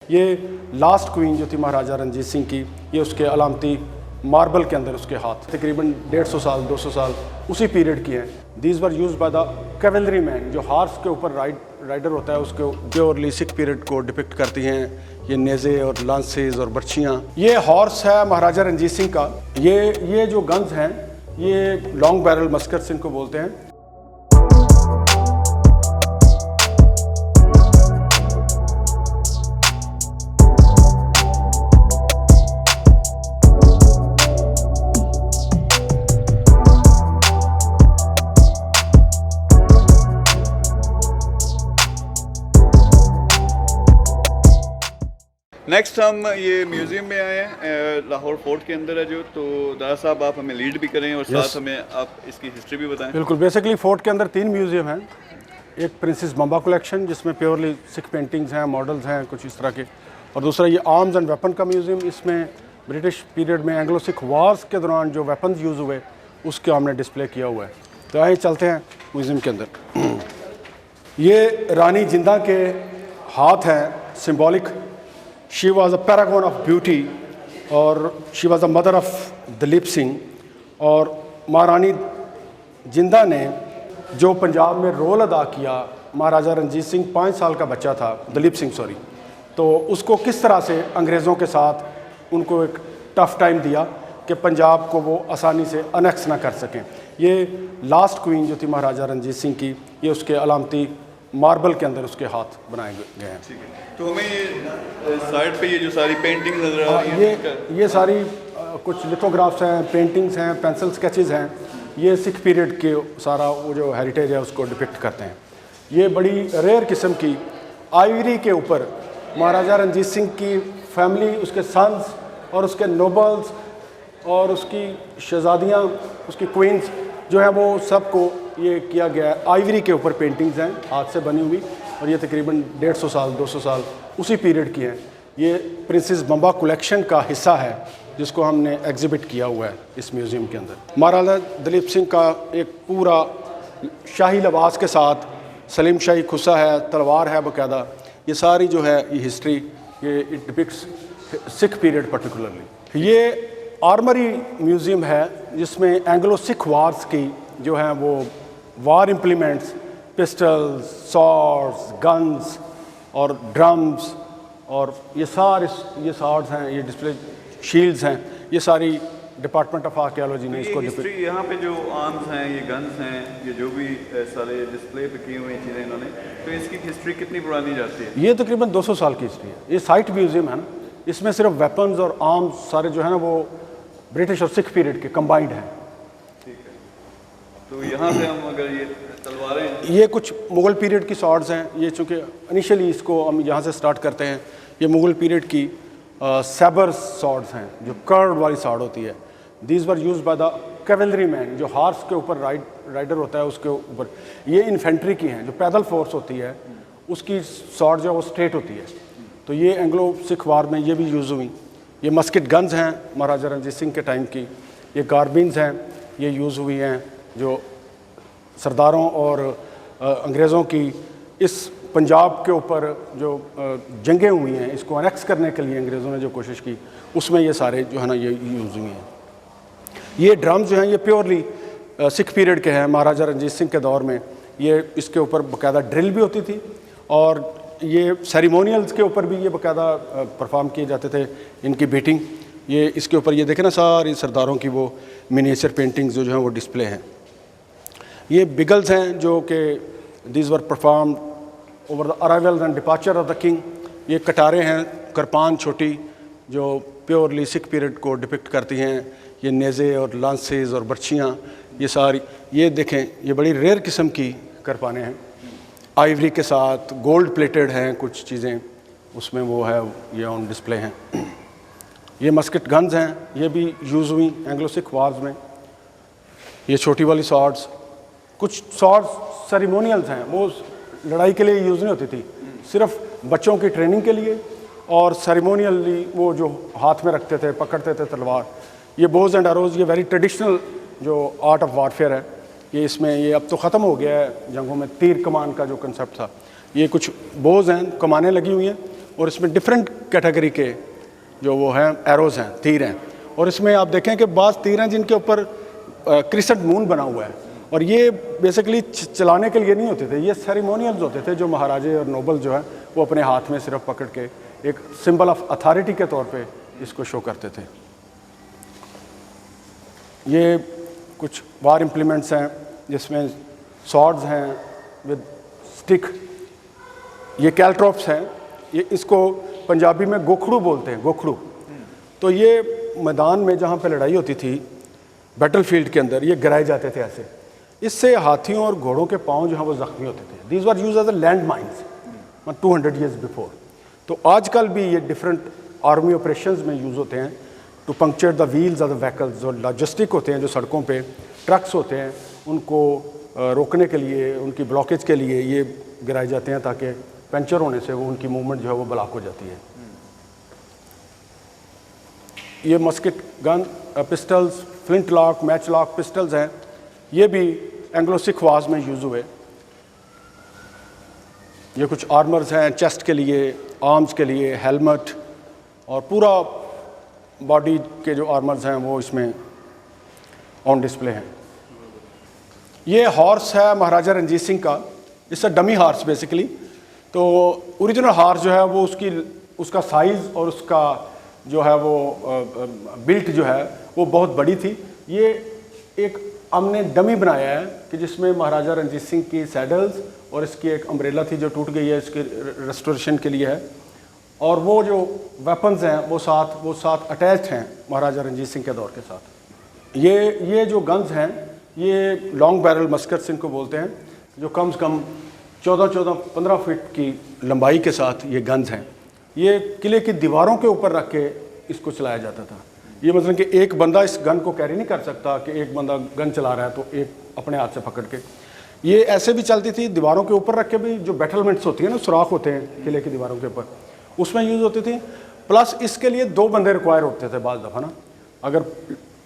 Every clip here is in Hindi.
ये लास्ट क्वीन जो थी महाराजा रंजीत सिंह की, ये उसके अलामती मार्बल के अंदर उसके हाथ तकरीबन 150 साल 200 साल उसी पीरियड की हैं। These were use by the cavalry man, जो हार्स के ऊपर राइडर होता है, उसके प्योरली सिख पीरियड को डिपिक्ट करती हैं। ये नेज़े और लांसेज और बर्छियाँ। ये हॉर्स है महाराजा रंजीत सिंह का। ये जो गन्स हैं ये लॉन्ग बैरल मस्कट्स इनको बोलते हैं। नेक्स्ट हम ये म्यूज़ियम में आए हैं, लाहौर फोर्ट के अंदर है जो। तो दादा साहब आप हमें लीड भी करें और साथ हमें आप इसकी हिस्ट्री भी बताएं। बिल्कुल। बेसिकली फोर्ट के अंदर 3 म्यूज़ियम हैं। एक प्रिंसेस बम्बा कलेक्शन जिसमें प्योरली सिख पेंटिंग्स हैं, मॉडल्स हैं कुछ इस तरह के, और दूसरा ये आर्म्स एंड वेपन का म्यूज़ियम। इसमें ब्रिटिश पीरियड में एंग्लो सिख वॉर्स के दौरान जो वेपन्स यूज़ हुए उसके हमने डिस्प्ले किया हुआ है। तो आइए चलते हैं म्यूज़ियम के अंदर। ये रानी जिंदा के हाथ हैं, symbolic. She was a paragon of beauty और she was a mother of Dalip Singh. और महारानी जिंदा ने जो पंजाब में रोल अदा किया, महाराजा रंजीत सिंह 5 साल का बच्चा था, दलीप सिंह सॉरी, तो उसको किस तरह से अंग्रेज़ों के साथ उनको एक टफ़ टाइम दिया कि पंजाब को वो आसानी से अनेक्स ना कर सकें। ये लास्ट क्वीन जो थी महाराजा रंजीत सिंह की, ये उसके अलामती मार्बल के अंदर उसके हाथ बनाए गए हैं। ठीक है, तो हमें ये साइड पे ये जो सारी पेंटिंग नजर आ रही हैं, ये सारी कुछ लिथोग्राफ्स हैं, पेंटिंग्स हैं, पेंसिल स्केचेस हैं। ये सिख पीरियड के सारा वो जो हेरिटेज है उसको डिपिक्ट करते हैं। ये बड़ी रेयर किस्म की आइवरी के ऊपर महाराजा रंजीत सिंह की फैमिली, उसके सन्स और उसके नोबल्स और उसकी शहजादियाँ, उसकी क्वींस जो है, वो सबको ये किया गया है। आइवरी के ऊपर पेंटिंग्स हैं हाथ से बनी हुई, और ये तकरीबन 150 साल 200 साल उसी पीरियड की हैं। ये प्रिंसेस बम्बा कलेक्शन का हिस्सा है जिसको हमने एग्जिबिट किया हुआ है इस म्यूज़ियम के अंदर। महाराजा दलीप सिंह का एक पूरा शाही लिबास के साथ सलीम शाही खुस्सा है, तलवार है बाकायदा। ये सारी जो है ये हिस्ट्री, ये it depicts Sikh period particularly. ये आर्मरी म्यूज़ियम है जिसमें एंग्लो सिख वार्स की जो हैं वो वार इम्प्लीमेंट्स, पिस्टल्स, सॉर्ड्स, गन्स और ड्रम्स, और ये सॉर्ड्स हैं, ये डिस्प्ले शील्ड्स हैं, ये सारी डिपार्टमेंट ऑफ आर्कियोलॉजी ने इसको हिस्ट्री। यहाँ पे जो आर्म्स हैं, ये गन्स हैं, ये जो भी सारे डिस्प्ले पे की हुई चीज़ें इन्होंने, तो इसकी हिस्ट्री कितनी पुरानी जाती है? ये तकरीबन 200 साल की हिस्ट्री है। ये साइट म्यूज़ियम है ना, इसमें सिर्फ वेपन्स और आर्म्स सारे जो है ना वो ब्रिटिश और सिख पीरियड के कंबाइंड हैं। ठीक है, तो यहाँ से हम अगर ये तलवारें, ये कुछ मुग़ल पीरियड की सॉर्ड्स हैं। ये चूँकि इनिशियली इसको हम यहाँ से स्टार्ट करते हैं। ये मुग़ल पीरियड की सैबर सॉर्ड्स हैं जो कर्व वाली सॉर्ड होती है। These were use by the cavalry man, जो हार्स के ऊपर राइडर होता है उसके ऊपर। ये इन्फेंट्री की हैं, जो पैदल फोर्स होती है उसकी सॉर्ड जो है वो स्ट्रेट होती है। तो ये एंग्लो सिख वार में ये भी यूज़ हुई। ये मस्किट गन्स हैं महाराजा रंजीत सिंह के टाइम की। ये कार्बिन्स हैं, ये यूज़ हुई हैं जो सरदारों और अंग्रेज़ों की इस पंजाब के ऊपर जो जंगें हुई हैं, इसको अनेक्स करने के लिए अंग्रेज़ों ने जो कोशिश की, उसमें ये सारे जो है ना ये यूज़ हुई हैं। ये ड्रम्स जो हैं ये प्योरली सिख पीरियड के हैं, महाराजा रंजीत सिंह के दौर में। ये इसके ऊपर बाकायदा ड्रिल भी होती थी, और ये सेरेमोनियल्स के ऊपर भी ये बाकायदा परफॉर्म किए जाते थे, इनकी बीटिंग। ये इसके ऊपर ये देखें ना, सारी सरदारों की वो मिनिएचर पेंटिंग्स जो हैं वो डिस्प्ले हैं। ये बिगल्स हैं जो कि these were perform over the arrival and departure of the king. ये कटारें हैं, करपान छोटी, जो प्योरली सिख पीरियड को डिपिक्ट करती हैं। ये नेज़े और लांसेज और बर्छियाँ, ये सारी, ये देखें, ये बड़ी रेयर किस्म की करपाने हैं, आइवरी के साथ गोल्ड प्लेटेड हैं कुछ चीज़ें, उसमें वो है, ये ऑन डिस्प्ले हैं। ये मस्किट गन्स हैं, ये भी यूज़ हुई एंग्लो सिख वार्स में। ये छोटी वाली सॉर्ड्स, कुछ सॉर्ड्स सेरेमोनियल्स हैं, वो लड़ाई के लिए यूज़ नहीं होती थी, सिर्फ बच्चों की ट्रेनिंग के लिए, और सेरेमोनियली वो जो हाथ में रखते थे, पकड़ते थे तलवार। ये बोज एंड एरोज, ये वेरी ट्रेडिशनल जो आर्ट ऑफ वारफेयर है, ये इसमें ये अब तो ख़त्म हो गया है जंगों में, तीर कमान का जो कंसेप्ट था। ये कुछ बोज हैं, कमानें लगी हुई हैं, और इसमें डिफरेंट कैटेगरी के जो वो हैं एरोज़ हैं, तीर हैं। और इसमें आप देखें कि बाज़ तीर हैं जिनके ऊपर क्रिसेंट मून बना हुआ है, और ये बेसिकली चलाने के लिए नहीं होते थे, ये सेरेमोनियल्स होते थे जो महाराजे और नोबल जो है वो अपने हाथ में सिर्फ पकड़ के एक सिंबल ऑफ अथॉरिटी के तौर पे इसको शो करते थे। ये कुछ वार इम्प्लीमेंट्स हैं जिसमें सॉर्ड्स हैं विद स्टिक, ये कैल्ट्रॉप्स हैं, ये इसको पंजाबी में गोखड़ू बोलते हैं, गोखड़ू। तो ये मैदान में जहाँ पे लड़ाई होती थी बैटलफील्ड के अंदर, ये गिराए जाते थे ऐसे, इससे हाथियों और घोड़ों के पाँव जो हैं वो ज़ख्मी होते थे। These were use as a land mines 200 years before. तो आजकल भी ये डिफरेंट आर्मी ऑपरेशंस में यूज़ होते हैं to puncture the wheels of the vehicles. जो लॉजिस्टिक होते हैं, जो सड़कों पे ट्रक्स होते हैं, उनको रोकने के लिए, उनकी ब्लॉकेज के लिए ये गिराए जाते हैं ताकि पंचर होने से वो उनकी मूवमेंट जो है वो ब्लॉक हो जाती है। ये musket gun, pistols, flint lock, match lock pistols हैं, ये भी एंग्लो सिख वार्स में यूज़ हुए। ये कुछ आर्मर्स हैं चेस्ट के लिए, आर्म्स के लिए, हेलमेट और पूरा बॉडी के जो आर्मर्स हैं वो इसमें ऑन डिस्प्ले हैं। ये हॉर्स है महाराजा रंजीत सिंह का, it's a dummy horse basically. तो ओरिजिनल हॉर्स जो है वो उसका साइज़ और उसका जो है वो बिल्ट जो है वो बहुत बड़ी थी। ये एक हमने डमी बनाया है कि जिसमें महाराजा रंजीत सिंह की सैडल्स और इसकी एक अम्ब्रेला थी जो टूट गई है, इसके रेस्टोरेशन के लिए है, और वो जो वेपन्स हैं वो साथ अटैच्ड हैं महाराजा रंजीत सिंह के दौर के साथ। ये जो गन्स हैं ये लॉन्ग बैरल मस्कट्स इनको बोलते हैं, जो कम से कम 14-15 फीट की लंबाई के साथ ये गन्स हैं। ये किले की दीवारों के ऊपर रख के इसको चलाया जाता था। ये मतलब कि एक बंदा इस गन को कैरी नहीं कर सकता कि एक बंदा गन चला रहा है तो एक अपने हाथ से पकड़ के। ये ऐसे भी चलती थी, दीवारों के ऊपर रख के भी, जो बैटलमेंट्स होती हैं ना, सुराख होते हैं किले की दीवारों के ऊपर, उसमें यूज़ होती थी। प्लस इसके लिए 2 बंदे रिक्वायर होते थे बाज़ दफ़ा ना, अगर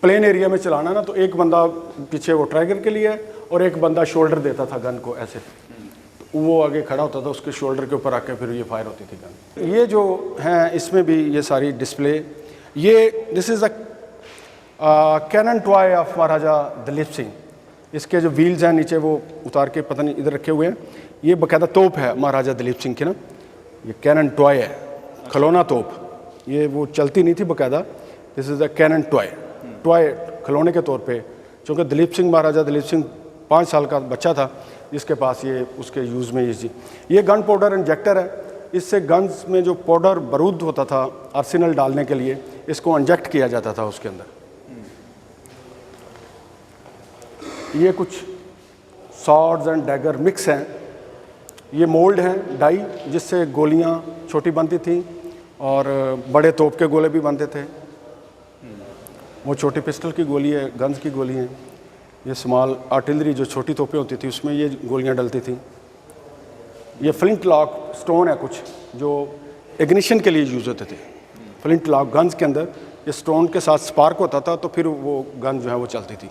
प्लेन एरिया में चलाना ना तो एक बंदा पीछे वो ट्रैगर के लिए और एक बंदा शोल्डर देता था गन को ऐसे, तो वो आगे खड़ा होता था, उसके शोल्डर के ऊपर आके फिर ये फायर होती थी गन। ये जो हैं इसमें भी ये सारी डिस्प्ले, ये this is a cannon toy of Maharaja Dalip Singh. इसके जो व्हील्स हैं नीचे वो उतार के पता नहीं इधर रखे हुए हैं, ये बाकायदा तोप है महाराजा दलीप सिंह की ना, ये कैनन टॉय है, खिलौना तोप, ये वो चलती नहीं थी बाकायदा। This is a cannon toy खिलौने के तौर पे, क्योंकि दलीप सिंह, महाराजा दलीप सिंह 5 साल का बच्चा था जिसके पास ये उसके यूज़ में ये गन पाउडर इंजेक्टर है। इससे गन्स में जो पाउडर बारूद होता था आर्सेनल डालने के लिए, इसको इंजेक्ट किया जाता था उसके अंदर। ये कुछ सॉर्ड्स एंड डैगर मिक्स हैं, ये मोल्ड हैं डाई जिससे गोलियां छोटी बनती थी और बड़े तोप के गोले भी बनते थे। वो छोटी पिस्टल की गोली है, गन्स की गोली हैं। ये स्मॉल आर्टिलरी जो छोटी तोपें होती थी उसमें ये गोलियां डलती थी। ये फ्लिंट लॉक स्टोन है कुछ जो इग्निशन के लिए यूज़ होते थे। फ्लिंट लॉक गन्स के अंदर ये स्टोन के साथ स्पार्क होता था तो फिर वो गन जो है वो चलती थी।